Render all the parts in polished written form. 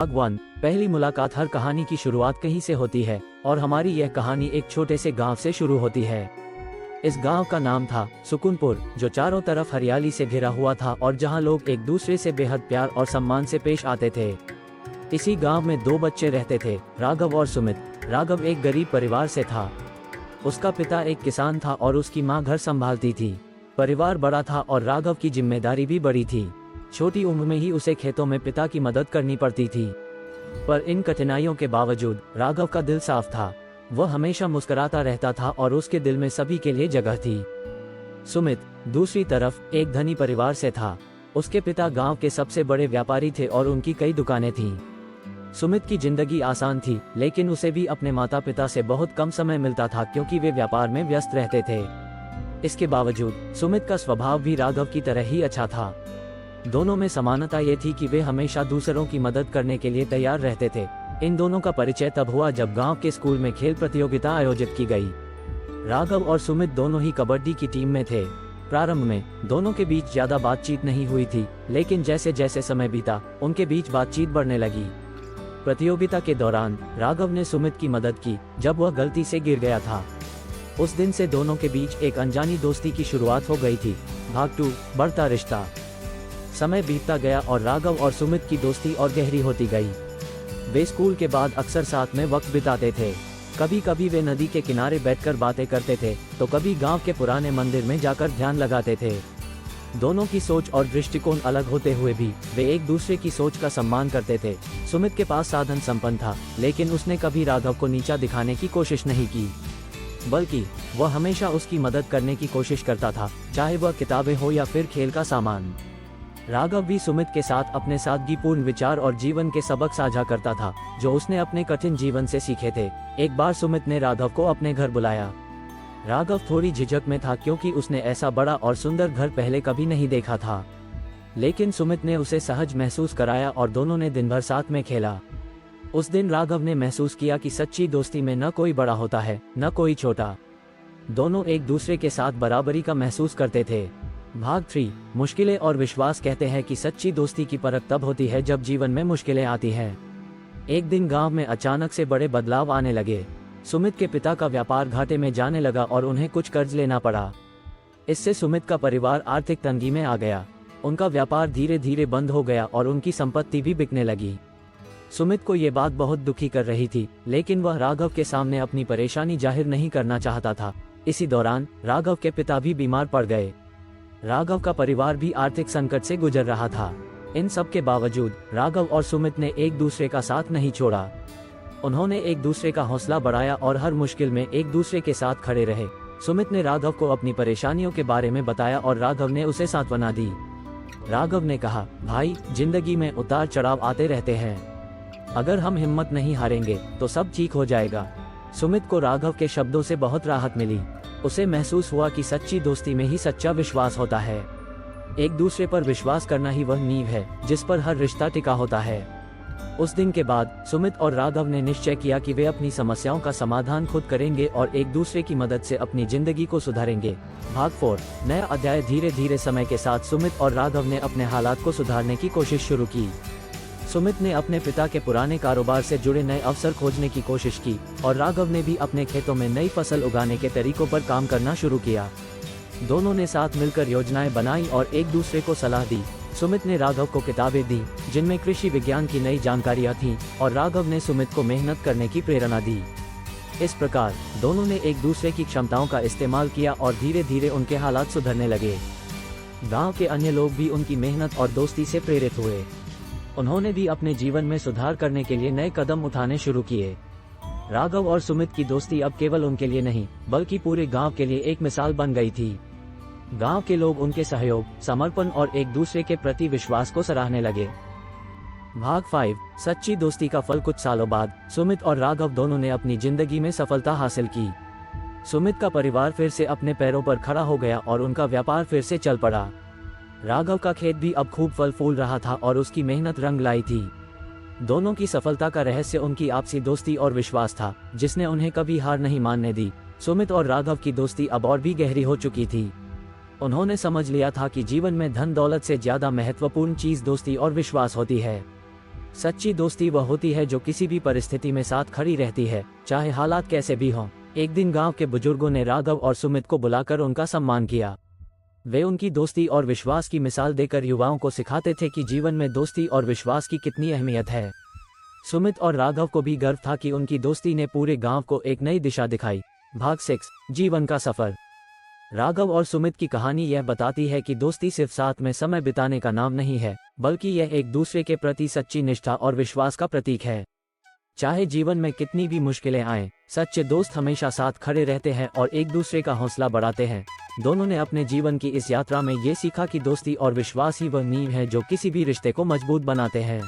भगवान, पहली मुलाकात। हर कहानी की शुरुआत कहीं से होती है और हमारी यह कहानी एक छोटे से गांव से शुरू होती है। इस गांव का नाम था सुकुनपुर, जो चारों तरफ हरियाली से घिरा हुआ था और जहां लोग एक दूसरे से बेहद प्यार और सम्मान से पेश आते थे। इसी गांव में दो बच्चे रहते थे, राघव और सुमित। राघव एक गरीब परिवार से था। उसका पिता एक किसान था और उसकी माँ घर संभालती थी। परिवार बड़ा था और राघव की जिम्मेदारी भी बड़ी थी। छोटी उम्र में ही उसे खेतों में पिता की मदद करनी पड़ती थी। पर इन कठिनाइयों के बावजूद राघव का दिल साफ था। वह हमेशा मुस्कुराता रहता था और उसके दिल में सभी के लिए जगह थी। सुमित दूसरी तरफ एक धनी परिवार से था। उसके पिता गांव के सबसे बड़े व्यापारी थे और उनकी कई दुकानें थीं। सुमित की जिंदगी आसान थी, लेकिन उसे भी अपने माता पिता से बहुत कम समय मिलता था क्योंकि वे व्यापार में व्यस्त रहते थे। इसके बावजूद सुमित का स्वभाव भी राघव की तरह ही अच्छा था। दोनों में समानता ये थी कि वे हमेशा दूसरों की मदद करने के लिए तैयार रहते थे। इन दोनों का परिचय तब हुआ जब गांव के स्कूल में खेल प्रतियोगिता आयोजित की गई। राघव और सुमित दोनों ही कबड्डी की टीम में थे। प्रारंभ में दोनों के बीच ज्यादा बातचीत नहीं हुई थी, लेकिन जैसे जैसे समय बीता उनके बीच बातचीत बढ़ने लगी। प्रतियोगिता के दौरान राघव ने सुमित की मदद की जब वह गलती से गिर गया था। उस दिन से दोनों के बीच एक अनजानी दोस्ती की शुरुआत हो गई थी। भाग 2, बढ़ता रिश्ता। समय बीतता गया और राघव और सुमित की दोस्ती और गहरी होती गई। वे स्कूल के बाद अक्सर साथ में वक्त बिताते थे। कभी कभी वे नदी के किनारे बैठकर बातें करते थे, तो कभी गांव के पुराने मंदिर में जाकर ध्यान लगाते थे। दोनों की सोच और दृष्टिकोण अलग होते हुए भी वे एक दूसरे की सोच का सम्मान करते थे। सुमित के पास साधन संपन्न था, लेकिन उसने कभी राघव को नीचा दिखाने की कोशिश नहीं की, बल्कि वह हमेशा उसकी मदद करने की कोशिश करता था, चाहे वह किताबें हो या फिर खेल का सामान। राघव भी सुमित के साथ अपने सादगीपूर्ण विचार और जीवन के सबक साझा करता था, जो उसने अपने कठिन जीवन से सीखे थे। एक बार सुमित ने राघव को अपने घर बुलाया। राघव थोड़ी झिझक में था क्योंकि उसने ऐसा बड़ा और सुंदर घर पहले कभी नहीं देखा था, लेकिन सुमित ने उसे सहज महसूस कराया और दोनों ने दिन भर साथ में खेला। उस दिन राघव ने महसूस किया कि सच्ची दोस्ती में न कोई बड़ा होता है, न कोई छोटा। दोनों एक दूसरे के साथ बराबरी का महसूस करते थे। भाग 3, मुश्किलें और विश्वास। कहते हैं कि सच्ची दोस्ती की परख तब होती है जब जीवन में मुश्किलें आती हैं। एक दिन गांव में अचानक से बड़े बदलाव आने लगे। सुमित के पिता का व्यापार घाटे में जाने लगा और उन्हें कुछ कर्ज लेना पड़ा। इससे सुमित का परिवार आर्थिक तंगी में आ गया। उनका व्यापार धीरे धीरे बंद हो गया और उनकी संपत्ति भी बिकने लगी। सुमित को ये बात बहुत दुखी कर रही थी, लेकिन वह राघव के सामने अपनी परेशानी जाहिर नहीं करना चाहता था। इसी दौरान राघव के पिता भी बीमार पड़ गए। राघव का परिवार भी आर्थिक संकट से गुजर रहा था। इन सब के बावजूद राघव और सुमित ने एक दूसरे का साथ नहीं छोड़ा। उन्होंने एक दूसरे का हौसला बढ़ाया और हर मुश्किल में एक दूसरे के साथ खड़े रहे। सुमित ने राघव को अपनी परेशानियों के बारे में बताया और राघव ने उसे सांत्वना दी। राघव ने कहा, भाई, जिंदगी में उतार चढ़ाव आते रहते हैं। अगर हम हिम्मत नहीं हारेंगे तो सब ठीक हो जाएगा। सुमित को राघव के शब्दों से बहुत राहत मिली। उसे महसूस हुआ कि सच्ची दोस्ती में ही सच्चा विश्वास होता है। एक दूसरे पर विश्वास करना ही वह नींव है जिस पर हर रिश्ता टिका होता है। उस दिन के बाद सुमित और राघव ने निश्चय किया कि वे अपनी समस्याओं का समाधान खुद करेंगे और एक दूसरे की मदद से अपनी जिंदगी को सुधारेंगे। भाग 4, नया अध्याय। धीरे धीरे समय के साथ सुमित और राघव ने अपने हालात को सुधारने की कोशिश शुरू की। सुमित ने अपने पिता के पुराने कारोबार से जुड़े नए अवसर खोजने की कोशिश की और राघव ने भी अपने खेतों में नई फसल उगाने के तरीकों पर काम करना शुरू किया। दोनों ने साथ मिलकर योजनाएं बनाई और एक दूसरे को सलाह दी। सुमित ने राघव को किताबें दी जिनमें कृषि विज्ञान की नई जानकारियां थीं और राघव ने सुमित को मेहनत करने की प्रेरणा दी। इस प्रकार दोनों ने एक दूसरे की क्षमताओं का इस्तेमाल किया और धीरे धीरे उनके हालात सुधरने लगे। गांव के अन्य लोग भी उनकी मेहनत और दोस्ती से प्रेरित हुए। उन्होंने भी अपने जीवन में सुधार करने के लिए नए कदम उठाने शुरू किए। राघव और सुमित की दोस्ती अब केवल उनके लिए नहीं, बल्कि पूरे गांव के लिए एक मिसाल बन गई थी। गांव के लोग उनके सहयोग, समर्पण और एक दूसरे के प्रति विश्वास को सराहने लगे। भाग 5, सच्ची दोस्ती का फल। कुछ सालों बाद सुमित और राघव दोनों ने अपनी जिंदगी में सफलता हासिल की। सुमित का परिवार फिर से अपने पैरों पर खड़ा हो गया और उनका व्यापार फिर से चल पड़ा। राघव का खेत भी अब खूब फल फूल रहा था और उसकी मेहनत रंग लाई थी। दोनों की सफलता का रहस्य उनकी आपसी दोस्ती और विश्वास था, जिसने उन्हें कभी हार नहीं मानने दी। सुमित और राघव की दोस्ती अब और भी गहरी हो चुकी थी। उन्होंने समझ लिया था कि जीवन में धन दौलत से ज्यादा महत्वपूर्ण चीज दोस्ती और विश्वास होती है। सच्ची दोस्ती वह होती है जो किसी भी परिस्थिति में साथ खड़ी रहती है, चाहे हालात कैसे भी हों। एक दिन गांव के बुजुर्गों ने राघव और सुमित को बुलाकर उनका सम्मान किया। वे उनकी दोस्ती और विश्वास की मिसाल देकर युवाओं को सिखाते थे कि जीवन में दोस्ती और विश्वास की कितनी अहमियत है। सुमित और राघव को भी गर्व था कि उनकी दोस्ती ने पूरे गांव को एक नई दिशा दिखाई। भाग 6, जीवन का सफर। राघव और सुमित की कहानी यह बताती है कि दोस्ती सिर्फ साथ में समय बिताने का नाम नहीं है, बल्कि यह एक दूसरे के प्रति सच्ची निष्ठा और विश्वास का प्रतीक है। चाहे जीवन में कितनी भी मुश्किलें आएं, सच्चे दोस्त हमेशा साथ खड़े रहते हैं और एक दूसरे का हौसला बढ़ाते हैं। दोनों ने अपने जीवन की इस यात्रा में ये सीखा कि दोस्ती और विश्वास ही वह नींव है जो किसी भी रिश्ते को मजबूत बनाते हैं।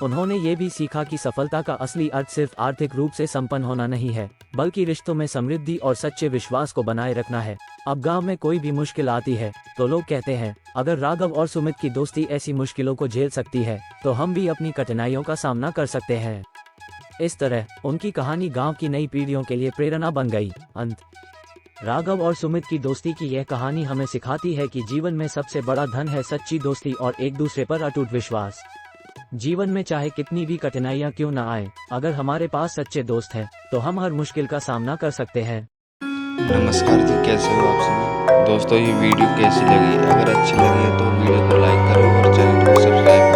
उन्होंने ये भी सीखा कि सफलता का असली अर्थ सिर्फ आर्थिक रूप से संपन्न होना नहीं है, बल्कि रिश्तों में समृद्धि और सच्चे विश्वास को बनाए रखना है। अब गांव में कोई भी मुश्किल आती है तो लोग कहते हैं, अगर राघव और सुमित की दोस्ती ऐसी मुश्किलों को झेल सकती है तो हम भी अपनी कठिनाइयों का सामना कर सकते हैं। इस तरह उनकी कहानी गांव की नई पीढ़ियों के लिए प्रेरणा बन गई। अंत। राघव और सुमित की दोस्ती की यह कहानी हमें सिखाती है कि जीवन में सबसे बड़ा धन है सच्ची दोस्ती और एक दूसरे पर अटूट विश्वास। जीवन में चाहे कितनी भी कठिनाइयां क्यों न आए, अगर हमारे पास सच्चे दोस्त हैं तो हम हर मुश्किल का सामना कर सकते हैं। नमस्कार जी, कैसे हो आप सभी दोस्तों। ये वीडियो कैसी लगी? अगर अच्छी लगी है तो वीडियो को लाइक करो और चैनल को सब्सक्राइब